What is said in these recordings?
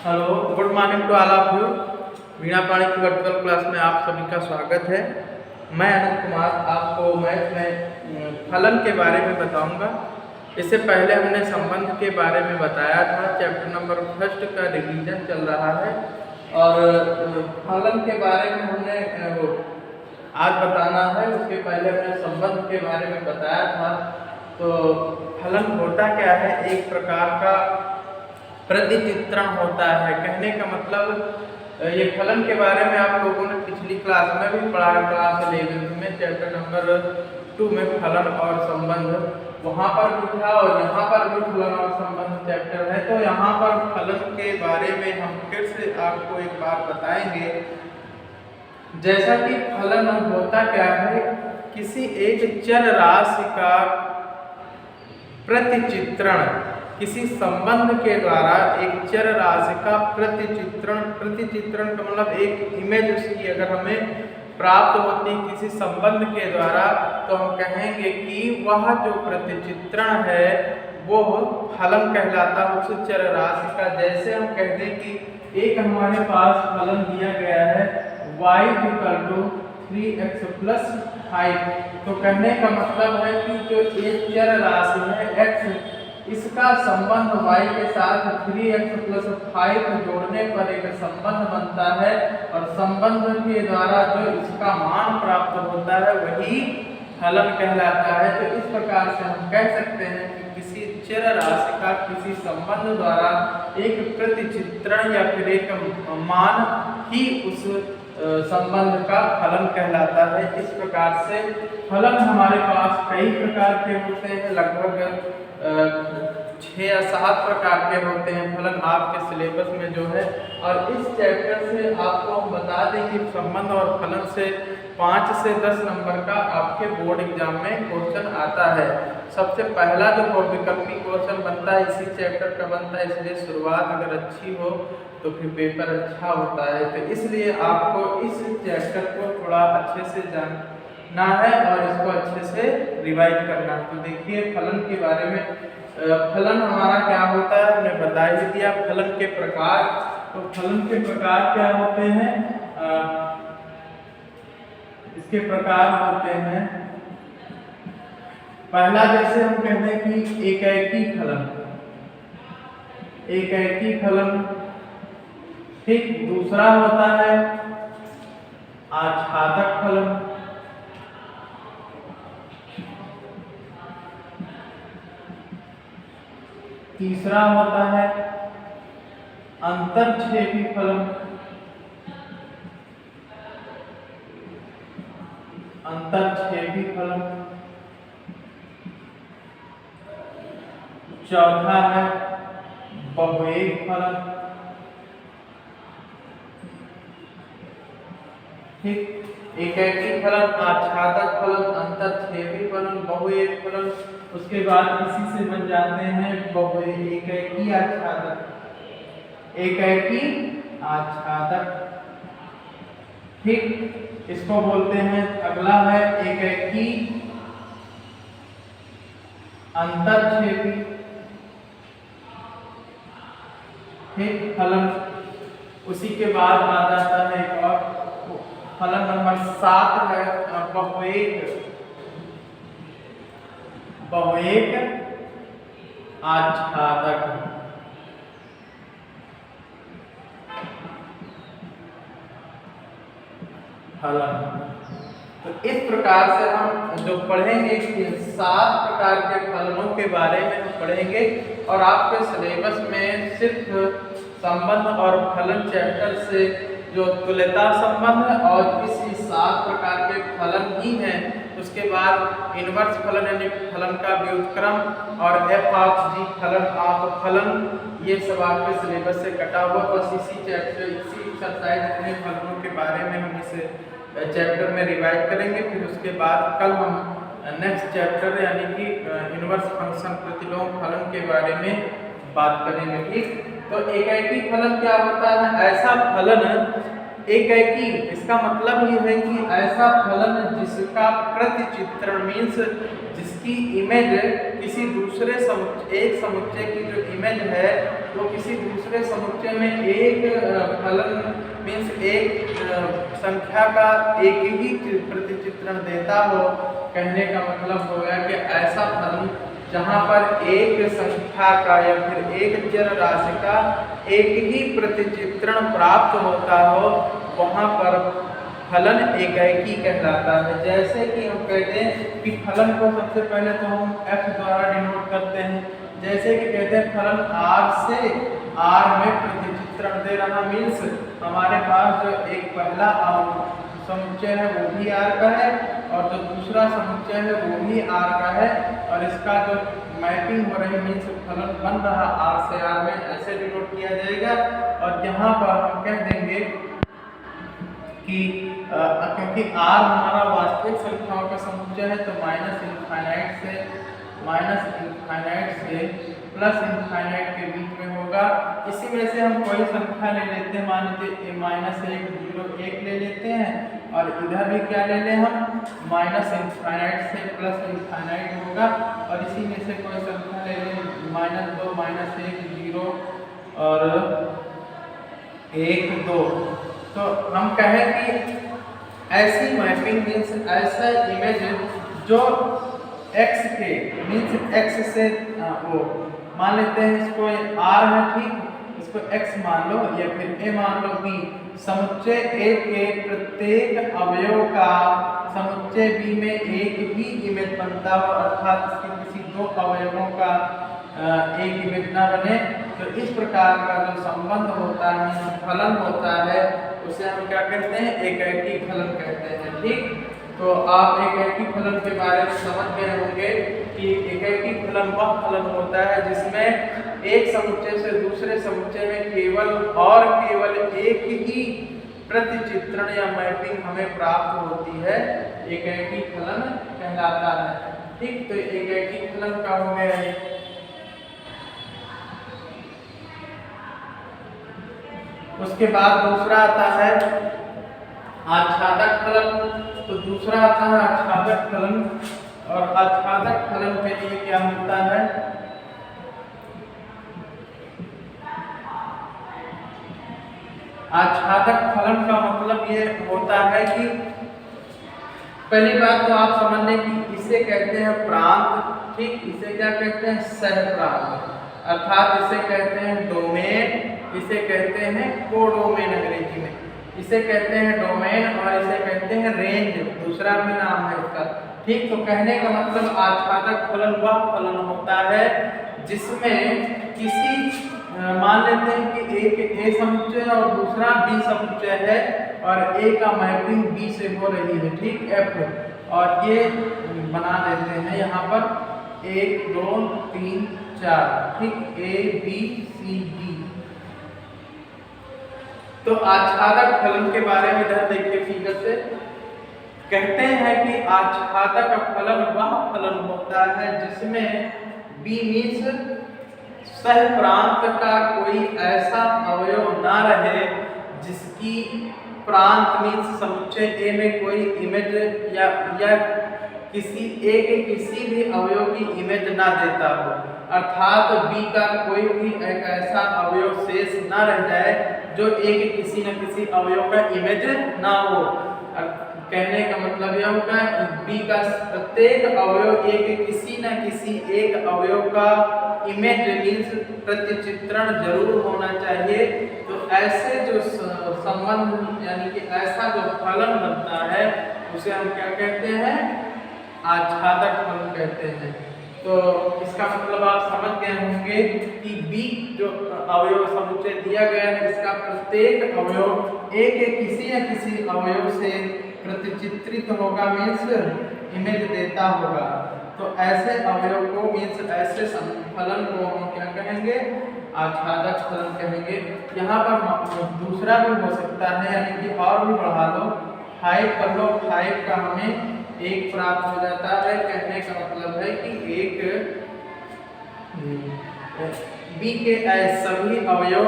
Hello, good morning to all of you. Veena Pani की virtual class में आप सभी का स्वागत है। मैं अनंत कुमार आपको मैथ में फलन के बारे में बताऊंगा। इससे पहले हमने संबंध के बारे में बताया था। चैप्टर नंबर फर्स्ट का रिवीजन चल रहा है और फलन के बारे में हमने आज बताना है। उसके पहले हमने संबंध के बारे में बताया था। तो फलन होता क्या है? एक प्रकार का प्रतिचित्रण होता है। कहने का मतलब ये फलन के बारे में आप लोगों ने पिछली क्लास में भी पढ़ा है। क्लास 11 में चैप्टर नंबर 2 में फलन और संबंध वहाँ पर भी था और यहाँ पर भी फलन और संबंध चैप्टर है। तो यहाँ पर फलन के बारे में हम फिर से आपको एक बात बताएंगे। जैसा कि फलन होता क्या है, किसी एक चर राशि का प्रतिचित्रण, किसी संबंध के द्वारा एक चर राशि का प्रतिचित्रण का मतलब एक इमेज उसकी अगर हमें प्राप्त होती है किसी संबंध के द्वारा, तो हम कहेंगे कि वह जो प्रतिचित्रण है वो फलन कहलाता है उस चर राशि का। जैसे हम कहते हैं कि एक हमारे पास फलन दिया गया है y = 3x + 5। तो कहने का मतलब है कि जो एक चर राशि है x, इसका संबंध y के साथ 3x + 5 जोड़ने पर एक संबंध बनता है और संबंध के द्वारा जो इसका मान प्राप्त होता है वही फलन कहलाता है। तो इस प्रकार से हम कह सकते हैं कि किसी चर राशि का किसी संबंध द्वारा एक प्रतिचित्रण या फिर एक मान ही उस संबंध का फलन कहलाता है। इस प्रकार से फलन हमारे पास कई प्रकार के होते हैं, लगभग 6 या 7 प्रकार के होते हैं फलन आपके सिलेबस में जो है। और इस चैप्टर से आपको हम बता दें कि संबंध और फलन से 5 से 10 नंबर का आपके बोर्ड एग्जाम में क्वेश्चन आता है। सबसे पहला जो बहुविकल्पी क्वेश्चन बनता है इसी चैप्टर का बनता है, इसलिए शुरुआत अगर अच्छी हो तो फिर पेपर अच्छा होता है। तो इसलिए आपको इस चैप्टर को थोड़ा अच्छे से जानना है और इसको अच्छे से रिवाइज करना है। तो देखिए फलन के बारे में, फलन हमारा क्या होता है हमने बता ही दिया। फलन के प्रकार, तो फलन के प्रकार क्या होते हैं? इसके प्रकार होते हैं, पहला जैसे हम कहते हैं कि एकैकी फलन, एकैकी फलन। ठीक, दूसरा होता है आच्छादक फलन, तीसरा होता है अंतरक्षेपी फलन, अंतरक्षेपी फलन। चौथा है बहुएक फलन। ठीक, एकैकी फलन, आच्छादक फलन, अंतरक्षेपी फलन, बहुएक फलन। उसके बाद इसी से बन जाते हैं एकैकी आच्छादक, एकैकी आच्छादक। ठीक, इसको बोलते हैं, अगला है एकैकी अंतरक्षेपी ठीक फलन। उसी के बाद आ जाता है एक और फलन नंबर 7 है बहुएक, बहुएक आच्छादक फलन। तो इस प्रकार से हम जो पढ़ेंगे 7 प्रकार के फलनों के बारे में हम पढ़ेंगे और आपके सिलेबस में सिर्फ संबंध और फलन चैप्टर से जो तुल्यता संबंध और इसी 7 प्रकार के फलन ही हैं। उसके बाद इनवर्स फलन यानी फलन का व्युत्क्रम और f(g) फलन ऑफ फलन, ये सब आपके सिलेबस से कटा हुआ। बस इसी चैप्टर, इसी एक्सरसाइज अपने फलनों के बारे में हम इसे चैप्टर में रिवाइज करेंगे। फिर उसके बाद कल हम नेक्स्ट चैप्टर यानी कि इनवर्स फंक्शन प्रतिलोम फलन के बारे में बात करेंगे। ठीक, तो एकैकी फलन क्या होता है? ऐसा फलन, एकैकी इसका मतलब ये है कि ऐसा फलन जिसका प्रतिचित्रण मीन्स जिसकी जिसकी इमेज किसी दूसरे एक समुच्चय की जो इमेज है वो किसी दूसरे समुच्चय में एक फलन मीन्स एक संख्या का एक ही प्रतिचित्रण देता हो। कहने का मतलब हो गया कि ऐसा फलन जहाँ पर एक संख्या का या फिर एक चर राशि का एक ही प्रतिचित्रण प्राप्त होता हो वहाँ पर फलन एकाएकी कहलाता है। जैसे कि हम कहते हैं कि फलन को सबसे पहले तो हम f द्वारा डिनोट करते हैं। जैसे कि कहते हैं फलन r से r में प्रतिचित्रण दे रहा मीन्स हमारे पास जो एक पहला समुच्चय है वो भी r का है और जो दूसरा समुच्चय है वो भी r का है और इसका जो मैपिंग हो रही मीन्स फलन बन रहा r से r में ऐसे डिनोट किया जाएगा। और यहाँ पर हम कह देंगे कि क्योंकि r हमारा वास्तविक संख्याओं का समुच्चय है तो माइनस इनफाइनाइट से प्लस इनफाइनाइट के बीच में होगा। इसी में से हम कोई संख्या ले लेते हैं, मान लीजिए -1 0 1 ले लेते हैं और इधर भी क्या ले लें हम माइनस इनफाइनाइट से प्लस इनफाइनाइट होगा और इसी में से कोई संख्या ले लें -2 -1 0 और 1 2। तो हम कहें कि ऐसी मैपिंग मीन्स ऐसा इमेज जो x के मीन्स x से वो मान लेते हैं इसको r है ठीक, इसको x मान लो या फिर a मान लो कि समुच्चय A के प्रत्येक अवयव का समुच्चय B में एक ही इमेज बनता हो अर्थात इसके किसी दो अवयवों का एक इमेज ना बने। तो इस प्रकार का जो संबंध होता है फलन होता है उसे हम क्या कहते हैं एकाएकी फलन कहते हैं ठीक। तो आप एकाएकी फलन के बारे में समझ गए होंगे कि एकाएकी फलन वह फलन होता है जिसमें एक समुच्चय से दूसरे समुच्चय में केवल और केवल एक ही प्रतिचित्रण या मैपिंग हमें प्राप्त होती है, एकाएकी फलन कहलाता है ठीक। तो एकाएकी फलन का हो गया ये। उसके बाद दूसरा आता है आच्छादक फलन। तो दूसरा आता है आच्छादक फलन और आच्छादक फलन के लिए क्या होता है आच्छादक फलन का मतलब ये होता है कि पहली बात तो आप समझ लें कि इसे कहते हैं प्रांत ठीक। इसे क्या कहते हैं सह प्रांत अर्थात इसे कहते हैं डोमेन, इसे कहते हैं कोडोमेन अंग्रेजी में, इसे कहते हैं डोमेन और इसे कहते हैं रेंज, दूसरा भी नाम है इसका ठीक। तो कहने का मतलब आच्छादक फलन वह फलन होता है जिसमें किसी मान लेते हैं कि एक ए समुच्चय और दूसरा बी समुच्चय है और ए का मैपिंग बी से हो रही है ठीक एफ और ये बना देते हैं यहाँ पर 1 2 3 4 ठीक ए बी सी डी। तो आच्छादक फलन के बारे में इधर देखिए फिगर से कहते हैं कि आच्छादक फलन वह फलन होता है जिसमें बी मीन्स सह प्रांत का कोई ऐसा अवयव ना रहे जिसकी प्रांत मीन्स समुच्चय ए में कोई इमेज या किसी भी अवयव की इमेज ना देता हो अर्थात बी का कोई भी एक ऐसा अवयव शेष ना रह जाए जो ए के किसी न किसी अवयव का इमेज ना हो। कहने का मतलब यह होगा बी का प्रत्येक अवयव ए के किसी न किसी एक अवयव का इमेज मीन्स प्रतिचित्रण जरूर होना चाहिए। तो ऐसे जो संबंध यानी कि ऐसा जो फलन बनता है उसे हम क्या कहते हैं आच्छादक फलन कहते हैं। तो इसका मतलब आप समझ गए होंगे कि बी जो अवयव समुच्चय दिया गया है इसका प्रत्येक अवयव ए के किसी न किसी अवयव से प्रतिचित्रित होगा मीन्स इमेज देता होगा। तो ऐसे अवयव को मीन्स ऐसे फलन को हम क्या कहेंगे आच्छादक फलन कहेंगे। यहाँ पर दूसरा भी हो सकता है यानी कि और भी बढ़ा लो 5 कर लो 5 का हमें 1 प्राप्त हो जाता है। कहने का मतलब है कि एक बी के सभी अवयव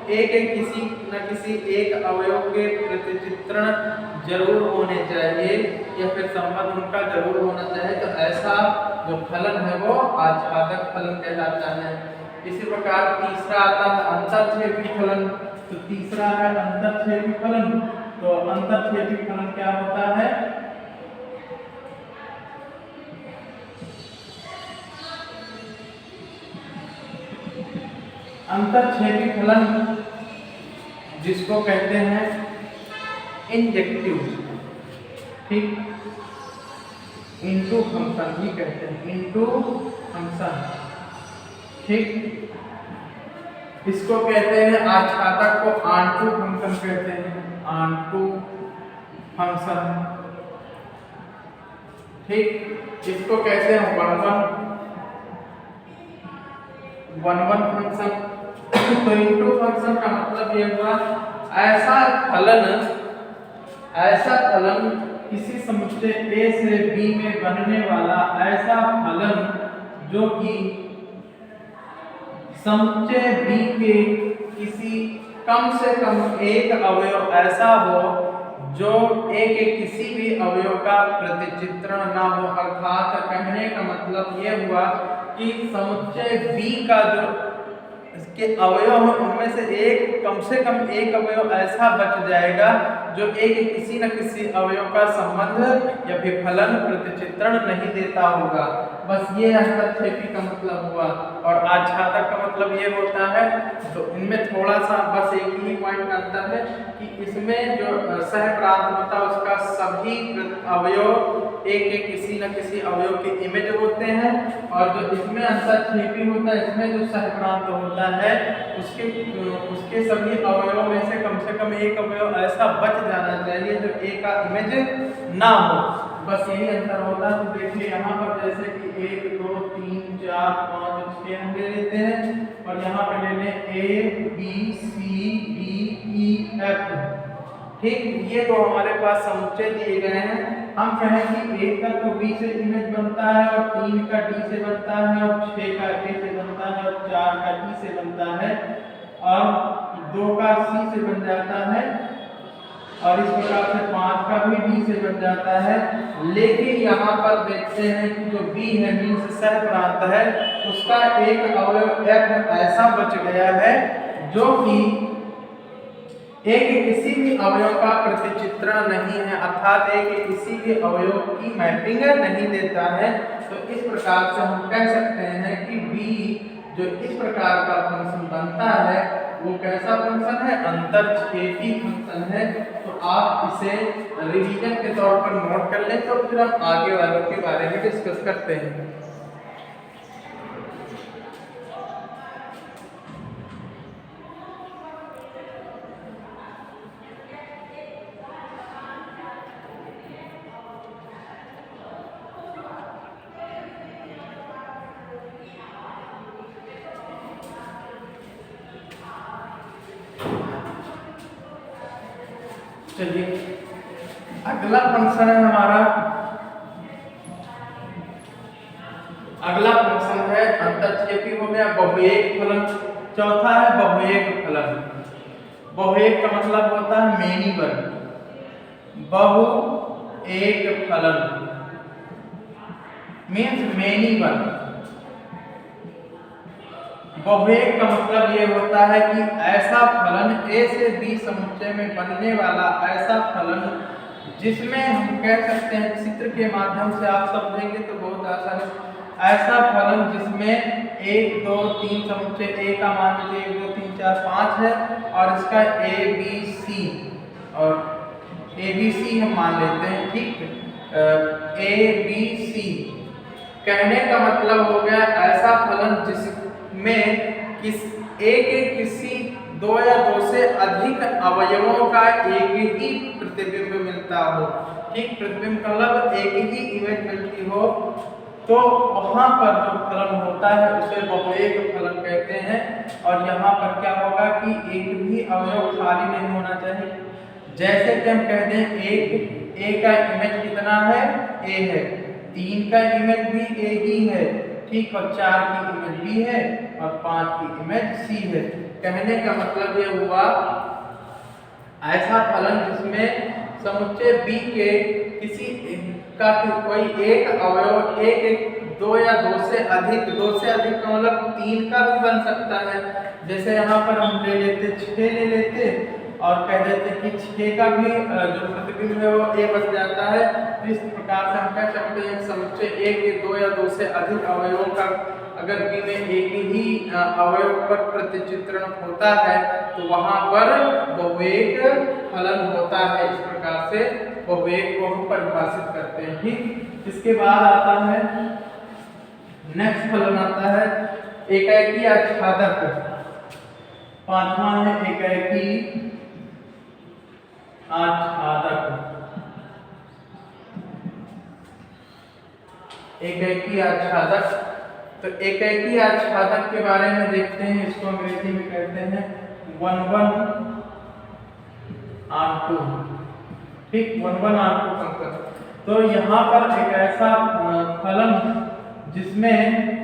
ए के किसी न किसी एक अवयव के प्रतिचित्रण जरूर होने चाहिए या फिर संबंध उनका जरूर होना चाहिए। तो ऐसा जो फलन है वो आच्छादक फलन कहलाता है। इसी प्रकार तीसरा आता है अंतरछेपी फलन। तो तीसरा है अंतरछेपी फलन। तो अंतरछेपी फलन क्या होता है? अंतरछेपी फलन जिसको कहते हैं इंजेक्टिव, ठीक, इनटू फंक्शन भी कहते हैं, इनटू फंक्शन, ठीक। इसको कहते हैं आच्छादक को ऑनटू फंक्शन कहते हैं, ऑनटू फंक्शन, ठीक। इसको कहते हैं वन फंक्शन। तो इनटू फंक्शन का मतलब ये हुआ ऐसा फलन किसी समुच्चय A से B में बनने वाला ऐसा फलन जो कि समुच्चय B के किसी कम से कम एक अवयव ऐसा हो जो A के किसी भी अवयव का प्रतिचित्रण ना हो। अर्थात कहने का मतलब ये हुआ कि समुच्चय B का जो इसके अवयव हैं उनमें से कम एक अवयव ऐसा बच जाएगा जो एक किसी न किसी अवयव का संबंध या फिर फलन प्रतिचित्रण नहीं देता होगा। बस ये अंतरछेपी का मतलब हुआ। और आच्छादक का मतलब ये होता है, तो इनमें थोड़ा सा बस एक ही पॉइंट का अंतर है कि इसमें जो सहप्रांत होता है उसका सभी अवयव एक किसी न किसी अवयव के इमेज होते हैं, और जो इसमें अंतरछेपी होता है इसमें जो सहप्रांत होता है उसके सभी अवयवों में से कम एक अवयव ऐसा बच जाना चाहिए जो ए का इमेज ना हो। बस यही अंतर होता है। तो देखिए यहाँ पर जैसे कि 1 2 3 4 5 6 हम ले लेते हैं और यहाँ पे ले लें A B C D E F, ठीक। ये तो हमारे पास समुच्चय दिए गए हैं। हम कहें कि 1 का तो B से इमेज बनता है और 3 का D से बनता है और 6 का A से बनता है और 4 का E से बनता है और 2 का C से बन जाता है और इस प्रकार से 5 का भी D से बन जाता है। लेकिन यहाँ पर देखते हैं कि जो B है, मीन्स सहप्रांत है, उसका एक अवयव F ऐसा बच गया है जो कि एक किसी भी अवयव का प्रतिचित्रण नहीं है, अर्थात एक किसी भी अवयव की मैपिंग नहीं देता है। तो इस प्रकार से हम कह सकते हैं कि B जो इस प्रकार का फंक्शन बनता है वो कैसा फंक्शन है? अंतरछेपी फंक्शन है। तो आप इसे रिवीजन के तौर पर नोट कर लें, तो फिर हम आगे वालों के बारे में डिस्कस करते हैं। चलिए अगला फंक्शन है हमारा, अगला फंक्शन है अंतरछेपी हो गया बहुएक फलन। चौथा है बहुएक फलन। बहुएक का मतलब होता है मेनी वन, बहुएक फलन मीन्स मेनी वन। बहुएक का मतलब ये होता है कि ऐसा फलन A से B समुच्चय में बनने वाला ऐसा फलन जिसमें हम कह सकते हैं, चित्र के माध्यम से आप समझेंगे तो बहुत आसान है। ऐसा फलन जिसमें 1 2 3 समुच्चय A का मान लीजिए 1 2 3 4 5 है और इसका ABC हम मान लेते हैं, ठीक। ABC कहने का मतलब हो गया ऐसा फलन जिसमें किसी 2 या 2 से अधिक अवयवों का एक ही प्रतिबिंब मिलता हो, ठीक। प्रतिबिंब का मतलब एक ही इमेज मिलती हो, तो वहां पर जो फलन होता है उसे बहुएक फलन कहते हैं। और यहाँ पर क्या होगा कि एक भी अवयव खाली नहीं होना चाहिए। जैसे कि हम कहते हैं A का इमेज कितना है? A है। 3 का इमेज भी A ही है, ठीक। और 4 की इमेज B है और 5 की इमेज C है। कहने का मतलब ये हुआ ऐसा फलन जिसमें समुच्चय B के किसी का कोई एक अवयव एक दो या दो से अधिक का मतलब 3 का भी बन सकता है। जैसे यहाँ पर हम ले लेते 6 ले लेते और कह देते कि 6 का भी जो प्रतिबिंब है वो ए बच जाता है। तो इस प्रकार से हम कह सकते हैं समुच्चय ए के 2 या 2 से अधिक अवयवों का अगर बी में एक ही अवयव पर प्रतिचित्रण होता है तो वहां पर बहुएक फलन होता है। इस प्रकार से बहुएक को हम परिभाषित करते हैं। ठीक, इसके बाद आता है नेक्स्ट फलन आता है एकाएकी आच्छादक। 5वां है एकाएकी आच्छादक। एकाएकी आच्छादक, तो एकाएकी आच्छादक के बारे में देखते हैं। इसको अंग्रेजी में कहते हैं 1-1 R2। ठीक, 1-1 R2 फंक्शन। तो यहाँ पर एक ऐसा फलन जिसमें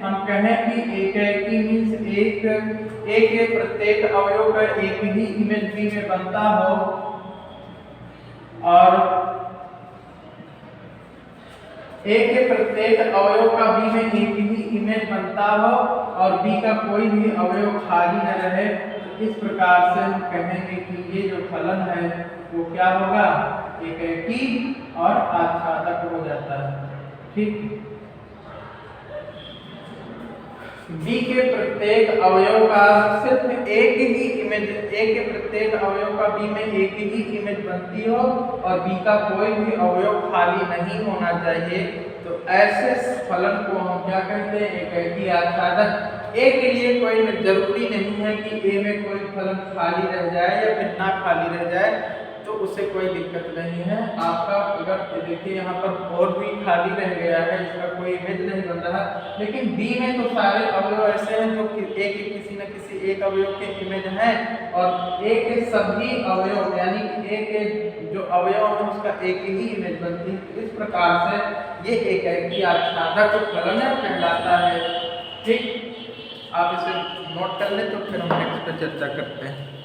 हम कहें कि एकाएकी मीन्स एक के प्रत्येक अवयव का एक ही इमेज बी में बनता हो और ए के प्रत्येक अवयव का बी में एक ही इमेज बनता हो और बी का कोई भी अवयव खाली न रहे। तो इस प्रकार से हम कहेंगे कि ये जो फलन है वो क्या होगा, एकाएकी और आच्छादक हो जाता है। ठीक, बी के प्रत्येक अवयव का सिर्फ एक ही इमेज, ए के प्रत्येक अवयव का बी में एक ही इमेज बनती हो और बी का कोई भी अवयव खाली नहीं होना चाहिए। तो ऐसे फलन को हम क्या कहते हैं, एकाएकी आच्छादक। ए के लिए कोई जरूरी नहीं है कि ए में कोई फलन खाली रह जाए या फिर ना खाली रह जाए, तो उससे कोई दिक्कत नहीं है। आपका अगर देखिए यहाँ पर और भी खाली रह गया है, इसका कोई इमेज नहीं बन रहा, लेकिन बी में तो सारे अवयव ऐसे हैं जो कि ए के किसी न किसी एक अवयव के इमेज हैं और ए के सभी अवयव यानी कि ए के जो अवयव है उसका एक ही इमेज बनती है। इस प्रकार से ये एकाएकी आच्छादक फलन कहलाता है। ठीक, आप इसे नोट कर लें तो फिर हम नेक्स्ट पे चर्चा करते हैं।